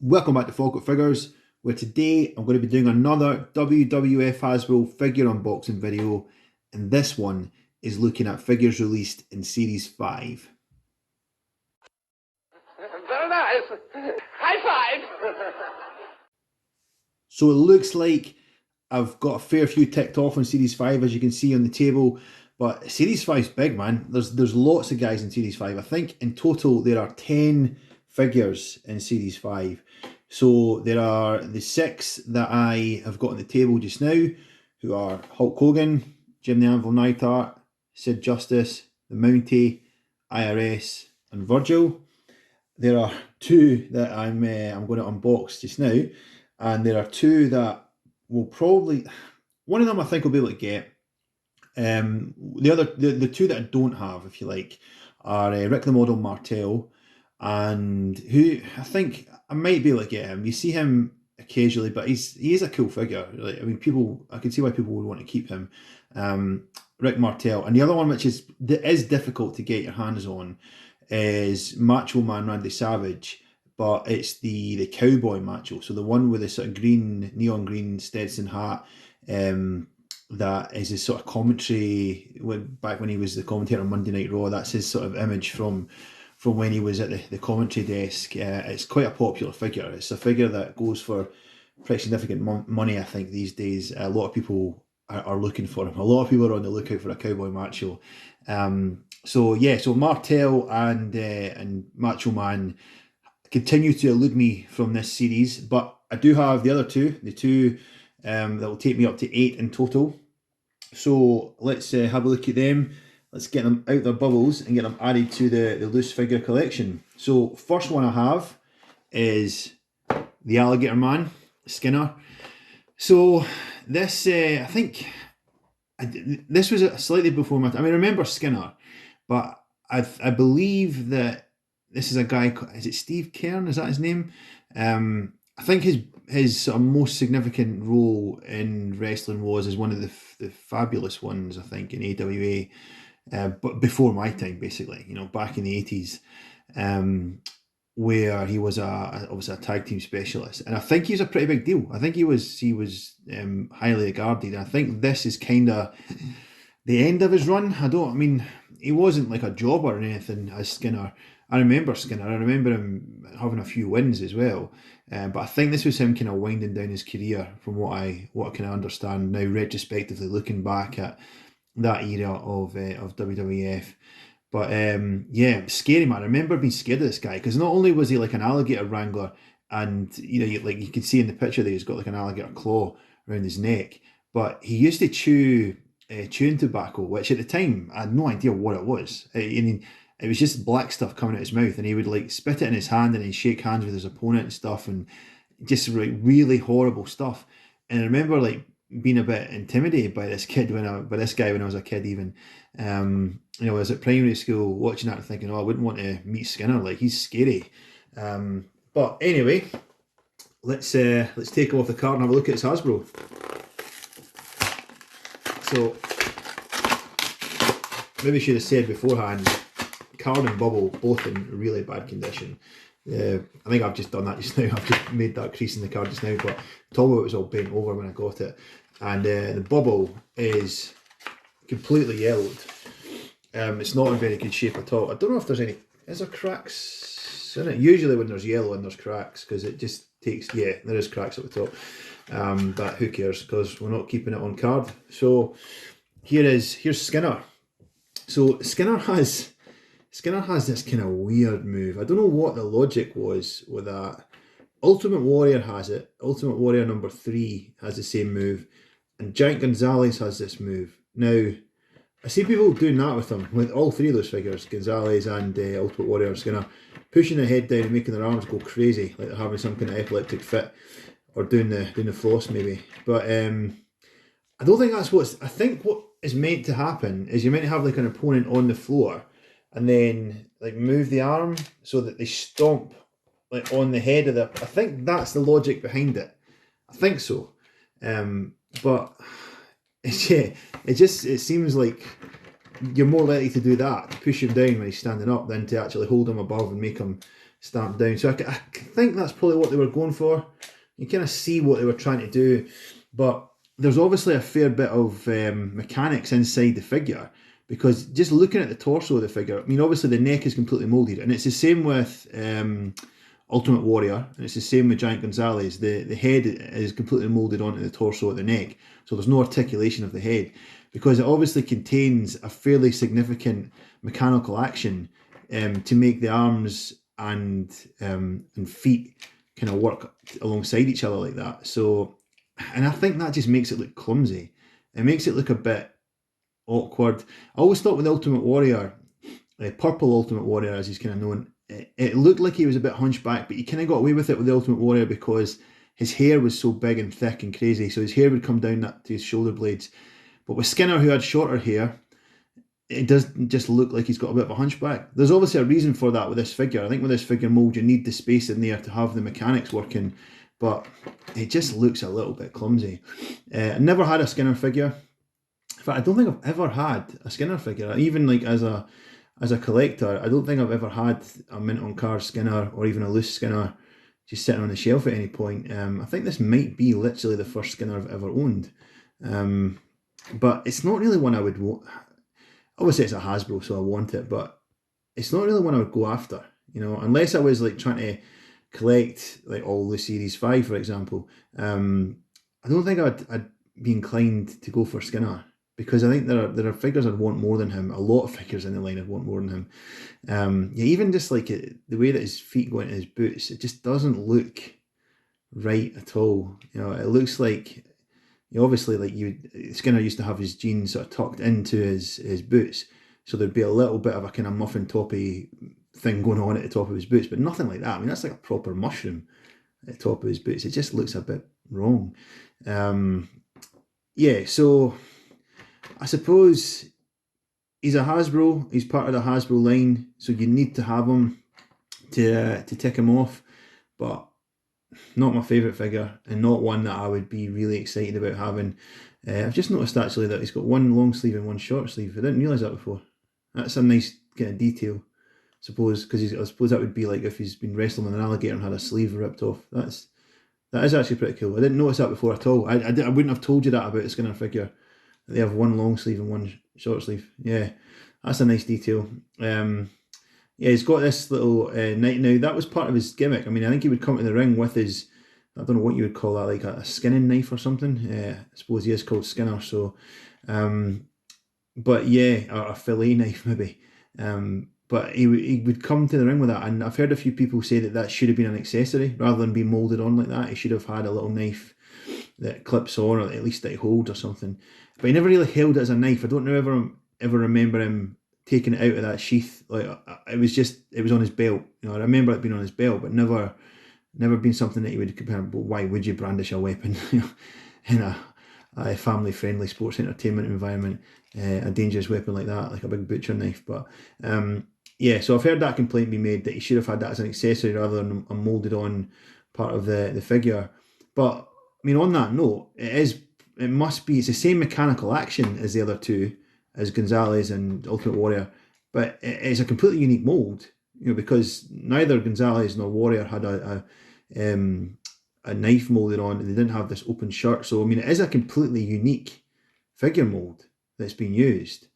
Welcome back to Falkut Figures, where today I'm going to be doing another WWF Hasbro figure unboxing video, and this one is looking at figures released in Series 5. Very nice. High five. So it looks like I've got a fair few ticked off on Series 5, as you can see on the table, but Series 5 is big, man. There's lots of guys in Series 5. I think in total there are 10 figures in Series 5. So there are the 6 that I have got on the table just now, who are Hulk Hogan, Jim the Anvil Neidhart, Sid Justice, the Mountie, IRS, and Virgil. There are 2 that I'm going to unbox just now, and there are 2 that will probably, one of them I think I'll be able to get. The 2 that I don't have, if you like, are Rick the Model Martel, and who I think I might be able to get him. You see him occasionally, but he is a cool figure. Like, I mean, I can see why people would want to keep him. Rick Martel, and the other one which is difficult to get your hands on is Macho Man Randy Savage, but it's the cowboy Macho, so the one with the sort of neon green Stetson hat. That is his sort of commentary back when he was the commentator on Monday Night Raw. That's his sort of image from when he was at the commentary desk. It's quite a popular figure. It's a figure that goes for pretty significant money, I think, these days. A lot of people are looking for him. A lot of people are on the lookout for a cowboy Macho. So Martel and Macho Man continue to elude me from this series, but I do have the other 2, the 2 that will take me up to 8 in total. So let's have a look at them. Let's get them out their bubbles and get them added to the loose figure collection. So first one I have is the Alligator Man, Skinner. So this, I think, this was slightly before my time. I mean, I remember Skinner, but I believe that this is a guy, is it Steve Kern? Is that his name? I think his sort of most significant role in wrestling was as one of the fabulous ones, I think, in AWA, but before my time, basically, back in the 80s, where he was obviously a tag team specialist, and I think he was a pretty big deal. I think he was highly regarded. I think this is kind of the end of his run. I mean, he wasn't like a jobber or anything as Skinner. I remember Skinner. I remember him having a few wins as well. But I think this was him kind of winding down his career, from what I can understand now, retrospectively looking back at that era of WWF. But yeah, scary, man. I remember being scared of this guy, because not only was he like an alligator wrangler, and you can see in the picture that he's got like an alligator claw around his neck, but he used to chew chewing tobacco, which at the time I had no idea what it was. I mean, it was just black stuff coming out his mouth, and he would like spit it in his hand and he'd shake hands with his opponent and stuff, and just like really horrible stuff. And I remember like being a bit intimidated by this guy when I was a kid, even. I was at primary school watching that and thinking, oh, I wouldn't want to meet Skinner, like he's scary. But anyway, let's take him off the card and have a look at his Hasbro. So maybe I should have said beforehand, card and bubble both in really bad condition. I think I've just done that just now. I've just made that crease in the card just now, but the top of it was all bent over when I got it, and the bubble is completely yellowed. It's not in very good shape at all. I don't know if is there cracks in it? Usually when there's yellow and there's cracks, because it just takes, yeah, there is cracks at the top. But who cares, because we're not keeping it on card. So here's Skinner. So Skinner has this kind of weird move. I don't know what the logic was with that. Ultimate Warrior has it. Ultimate Warrior number 3 has the same move, and Giant Gonzalez has this move. Now, I see people doing that with them, with all 3 of those figures, Gonzalez and Ultimate Warrior and Skinner, pushing their head down and making their arms go crazy, like they're having some kind of epileptic fit, or doing the floss maybe. But I don't think that's I think what is meant to happen is you're meant to have like an opponent on the floor, and then like move the arm so that they stomp like on the head of I think that's the logic behind it. I think so. But it seems like you're more likely to do that, to push him down when he's standing up, than to actually hold him above and make him stamped down. So I think that's probably what they were going for. You kind of see what they were trying to do, but there's obviously a fair bit of mechanics inside the figure, because just looking at the torso of the figure, I mean, obviously the neck is completely molded, and it's the same with Ultimate Warrior, and it's the same with Giant Gonzalez. The head is completely molded onto the torso at the neck, so there's no articulation of the head, because it obviously contains a fairly significant mechanical action to make the arms and feet kind of work alongside each other like that. So, and I think that just makes it look clumsy. It makes it look a bit awkward. I always thought with Ultimate Warrior, Purple Ultimate Warrior as he's kind of known, it looked like he was a bit hunchback, but he kind of got away with it with the Ultimate Warrior because his hair was so big and thick and crazy, so his hair would come down to his shoulder blades. But with Skinner, who had shorter hair, it does just look like he's got a bit of a hunchback. There's obviously a reason for that with this figure. I think with this figure mold, you need the space in there to have the mechanics working, but it just looks a little bit clumsy. I never had a Skinner figure. In fact, I don't think I've ever had a Skinner figure. Even like as a collector, I don't think I've ever had a mint on card Skinner or even a loose Skinner just sitting on the shelf at any point. I think this might be literally the first Skinner I've ever owned. But it's not really one I would want. Obviously, it's a Hasbro, so I want it, but it's not really one I would go after, you know, unless I was like trying to collect like all the Series 5, for example. I don't think I'd be inclined to go for Skinner, because I think there are figures I'd want more than him. A lot of figures in the line I'd want more than him. Yeah, even just like the way that his feet go into his boots, it just doesn't look right at all. You know, it looks like, obviously, like Skinner used to have his jeans sort of tucked into his boots, so there'd be a little bit of a kind of muffin toppy thing going on at the top of his boots, but nothing like that. I mean, that's like a proper mushroom at the top of his boots. It just looks a bit wrong. Yeah, so I suppose he's a Hasbro. He's part of the Hasbro line, so you need to have him to tick him off, but not my favourite figure, and not one that I would be really excited about having. I've just noticed actually that he's got one long sleeve and one short sleeve. I didn't realise that before. That's a nice kind of detail, I suppose, because I suppose that would be like if he's been wrestling with an alligator and had a sleeve ripped off. That is actually pretty cool. I didn't notice that before at all. I wouldn't have told you that about a Skinner figure. They have one long sleeve and one short sleeve. Yeah, that's a nice detail. Yeah, he's got this little knife. Now, that was part of his gimmick. I mean, I think he would come to the ring with his, I don't know what you would call that, like a skinning knife or something. I suppose he is called Skinner, so. But yeah, or a fillet knife maybe. But he would come to the ring with that, and I've heard a few people say that should have been an accessory rather than being moulded on like that. He should have had a little knife that clips on, or at least that he holds or something. But he never really held it as a knife. I don't ever remember him taking it out of that sheath. Like, it was on his belt. You know, I remember it being on his belt, but never been something that he would compare. But why would you brandish a weapon in a family-friendly sports entertainment environment? A dangerous weapon like that, like a big butcher knife. But yeah, so I've heard that complaint be made that he should have had that as an accessory rather than a moulded on part of the figure. But I mean, on that note, it's the same mechanical action as the other two, as Gonzalez and Ultimate Warrior, but it's a completely unique mold, you know, because neither Gonzalez nor Warrior had a knife molded on, and they didn't have this open shirt. So I mean, it is a completely unique figure mold that's been used,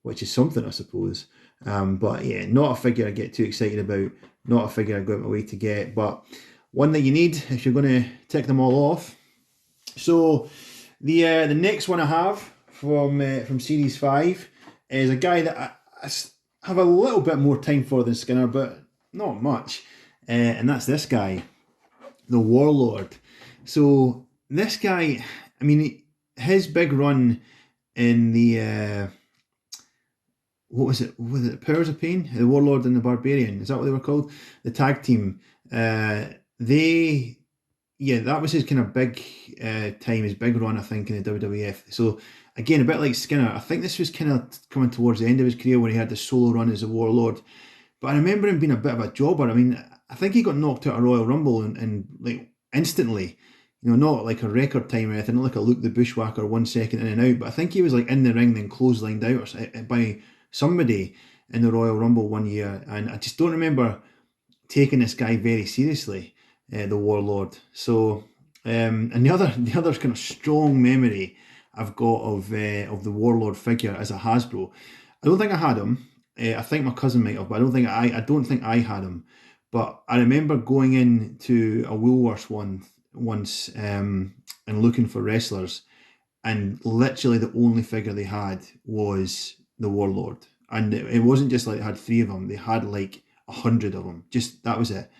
which is something, I suppose. But yeah, not a figure I get too excited about, not a figure I go out my way to get, but one that you need if you're going to tick them all off. So the next one I have from Series 5 is a guy that I have a little bit more time for than Skinner, but not much. And that's this guy, the Warlord. So this guy, I mean, his big run in the what was it? Was it Powers of Pain? The Warlord and the Barbarian. Is that what they were called? The tag team. That was his kind of big time, his big run, I think, in the WWF. So again, a bit like Skinner, I think this was kind of coming towards the end of his career when he had the solo run as a Warlord. But I remember him being a bit of a jobber. I mean, I think he got knocked out of Royal Rumble and like instantly. You know, not like a record time or anything, not like a Luke the Bushwhacker 1 second in and out, but I think he was like in the ring then clotheslined out by somebody in the Royal Rumble one year, and I just don't remember taking this guy very seriously, the Warlord. So, and the other kind of strong memory I've got of the Warlord figure as a Hasbro. I don't think I had him. I think my cousin might have, but I don't think I had him. But I remember going into a Woolworths once and looking for wrestlers, and literally the only figure they had was the Warlord. And it wasn't just like they had three of them; they had like 100 of them. Just that was it,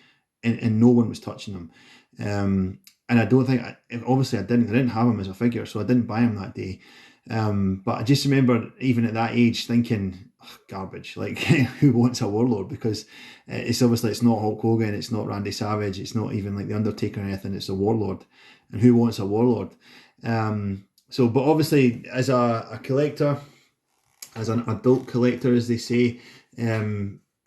and no one was touching them. And I don't think, obviously, I didn't have him as a figure, so I didn't buy him that day. But I just remember, even at that age, thinking, "Ugh, garbage. Like, who wants a Warlord?" Because it's obviously it's not Hulk Hogan, it's not Randy Savage, it's not even like the Undertaker or anything. It's a Warlord, and who wants a Warlord? So, but obviously, as a collector, as an adult collector, as they say,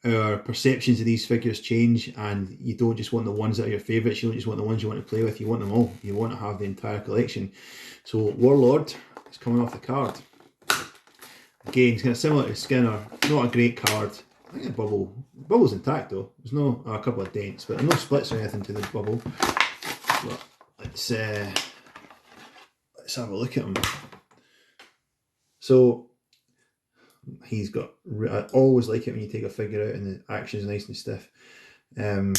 our perceptions of these figures change, and you don't just want the ones that are your favourites, you don't just want the ones you want to play with, you want them all. You want to have the entire collection. So Warlord is coming off the card. Again, it's kind of similar to Skinner, not a great card. I think the bubble's intact though. There's no a couple of dents, but there are no splits or anything to the bubble. But let's have a look at him. So he's got, I always like it when you take a figure out and the action is nice and stiff. There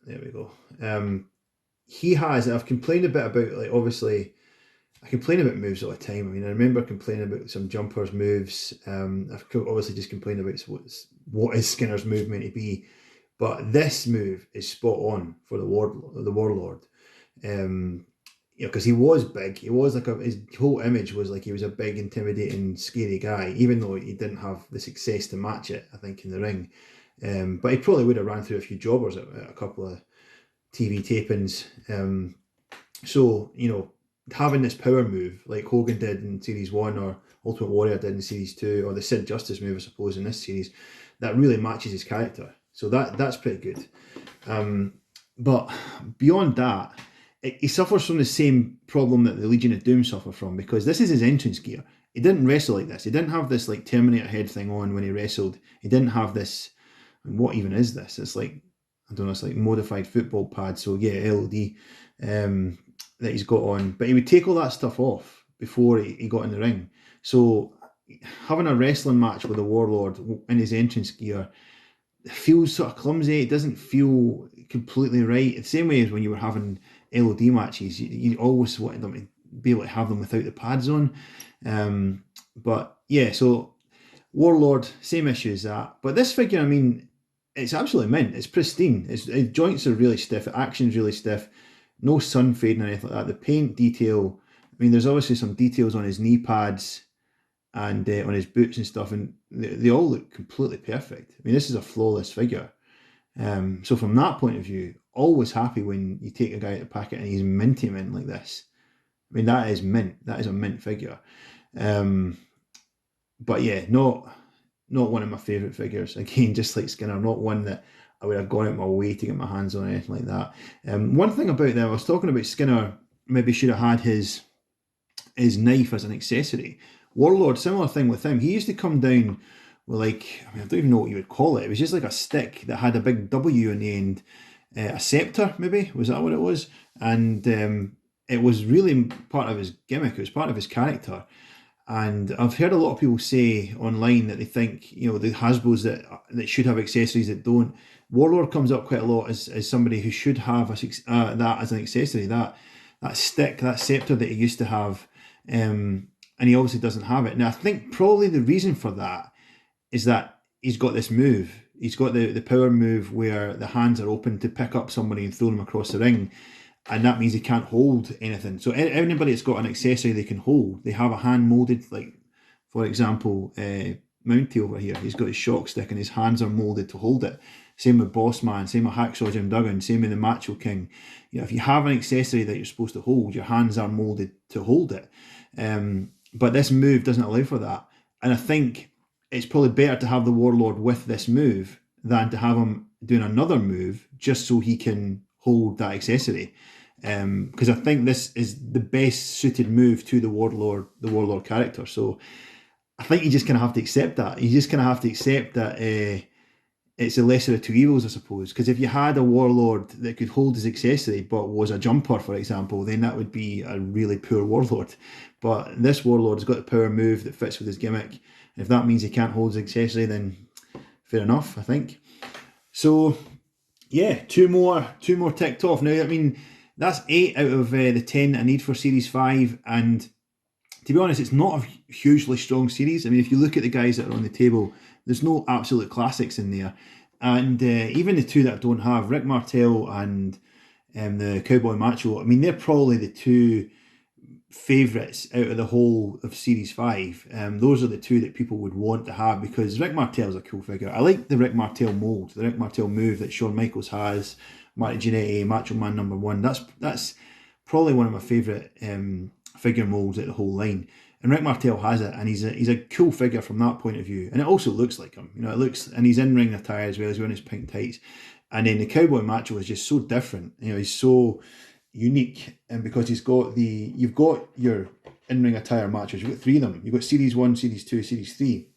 we go. He has, and I've complained a bit about, like, obviously I complain about moves all the time. I mean, I remember complaining about some jumpers moves. I've obviously just complained about what is Skinner's move meant to be, but this move is spot on for the Warlord. Because he was big. He was like his whole image was like he was a big, intimidating, scary guy, even though he didn't have the success to match it, I think, in the ring. But he probably would have ran through a few jobbers at a couple of TV tapings. So, having this power move like Hogan did in Series 1 or Ultimate Warrior did in Series 2, or the Sid Justice move, I suppose, in this series, that really matches his character. So that's pretty good. But beyond that, he suffers from the same problem that the Legion of Doom suffer from, because this is his entrance gear. He didn't wrestle like this. He didn't have this like Terminator head thing on when he wrestled. He didn't have this. What even is this? It's like, I don't know, it's like modified football pad. So yeah, LED that he's got on. But he would take all that stuff off before he got in the ring. So having a wrestling match with a Warlord in his entrance gear feels sort of clumsy. It doesn't feel completely right. The same way as when you were having LOD matches, you always wanted them to be able to have them without the pads on. But yeah, so Warlord, same issue as that. But this figure, I mean, it's absolutely mint. It's pristine. Its joints are really stiff. The action's really stiff. No sun fading or anything like that. The paint detail, I mean, there's obviously some details on his knee pads and on his boots and stuff, and they all look completely perfect. I mean, this is a flawless figure. So from that point of view, always happy when you take a guy out of the packet and he's minty mint like this. I mean, that is mint. That is a mint figure. But yeah, not one of my favourite figures. Again, just like Skinner, not one that I would have gone out my way to get my hands on, or anything like that. One thing about that, I was talking about Skinner maybe should have had his knife as an accessory. Warlord, similar thing with him. He used to come down with, like, I mean, I don't even know what you would call it. It was just like a stick that had a big W on the end. A scepter, maybe? Was that what it was? And it was really part of his gimmick. It was part of his character. And I've heard a lot of people say online that they think, the Hasbros that should have accessories that don't. Warlord comes up quite a lot as somebody who should have that as an accessory, that stick, that scepter that he used to have, and he obviously doesn't have it. Now, I think probably the reason for that is that he's got this move. He's got the power move where the hands are open to pick up somebody and throw them across the ring. And that means he can't hold anything. So anybody that's got an accessory they can hold, they have a hand molded, like, for example, Mountie over here. He's got his shock stick and his hands are molded to hold it. Same with Boss Man, same with Hacksaw Jim Duggan, same with the Macho King. If you have an accessory that you're supposed to hold, your hands are molded to hold it. But this move doesn't allow for that. And I think it's probably better to have the Warlord with this move than to have him doing another move just so he can hold that accessory. Because I think this is the best suited move to the Warlord character. So I think you just kind of have to accept that. You just kind of have to accept that it's the lesser of two evils, I suppose. Because if you had a warlord that could hold his accessory but was a jumper, for example, then that would be a really poor warlord. But this warlord's got the power move that fits with his gimmick. If that means he can't hold his accessory, then fair enough, I think. So yeah, two more ticked off. Now, I mean, that's 8 out of the 10 I need for Series 5, and to be honest, it's not a hugely strong series. I mean, if you look at the guys that are on the table, there's no absolute classics in there. And even the two that I don't have, Rick Martel and the Cowboy Macho, I mean, they're probably the two favourites out of the whole of Series 5. Those are the two that people would want to have because Rick Martel's a cool figure. I like the Rick Martel mould, the Rick Martel move that Shawn Michaels has, Marty Jannetty, Macho Man #1. That's probably one of my favourite figure moulds at the whole line. And Rick Martel has it, and he's a cool figure from that point of view. And it also looks like him, you know. It looks, and he's in ring attire as well. He's wearing his pink tights, and then the Cowboy Macho is just so different. You know, he's so unique, and because you've got your in ring attire matches. You've got 3 of them. You've got Series 1, Series 2, Series 3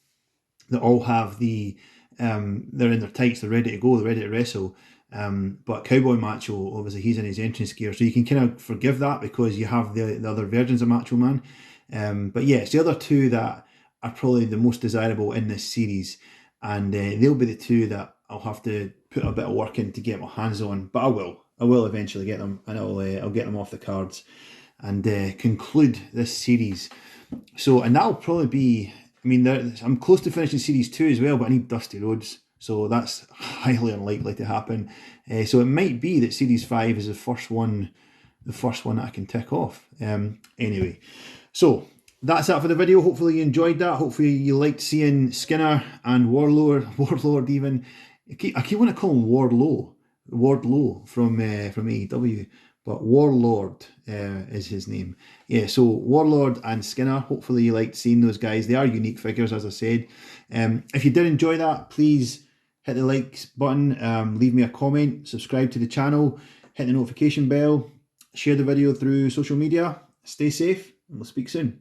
that all have they're in their tights, they're ready to go, they're ready to wrestle. But Cowboy Macho, obviously, he's in his entrance gear, so you can kind of forgive that because you have the other versions of Macho Man. But yeah, it's the other two that are probably the most desirable in this series, and they'll be the two that I'll have to put a bit of work in to get my hands on. But I will eventually get them, and I'll get them off the cards and conclude this series. So, and that'll probably be. I mean, I'm close to finishing Series 2 as well, but I need Dusty Rhodes. So that's highly unlikely to happen. So it might be that Series 5 is the first one that I can tick off. Anyway, so that's that for the video. Hopefully you enjoyed that. Hopefully you liked seeing Skinner and Warlord even. I keep wanting to call him Wardlow from AEW, but Warlord is his name. Yeah, so Warlord and Skinner, hopefully you liked seeing those guys. They are unique figures, as I said. If you did enjoy that, please hit the like button, leave me a comment, subscribe to the channel, hit the notification bell, share the video through social media. Stay safe, and we'll speak soon.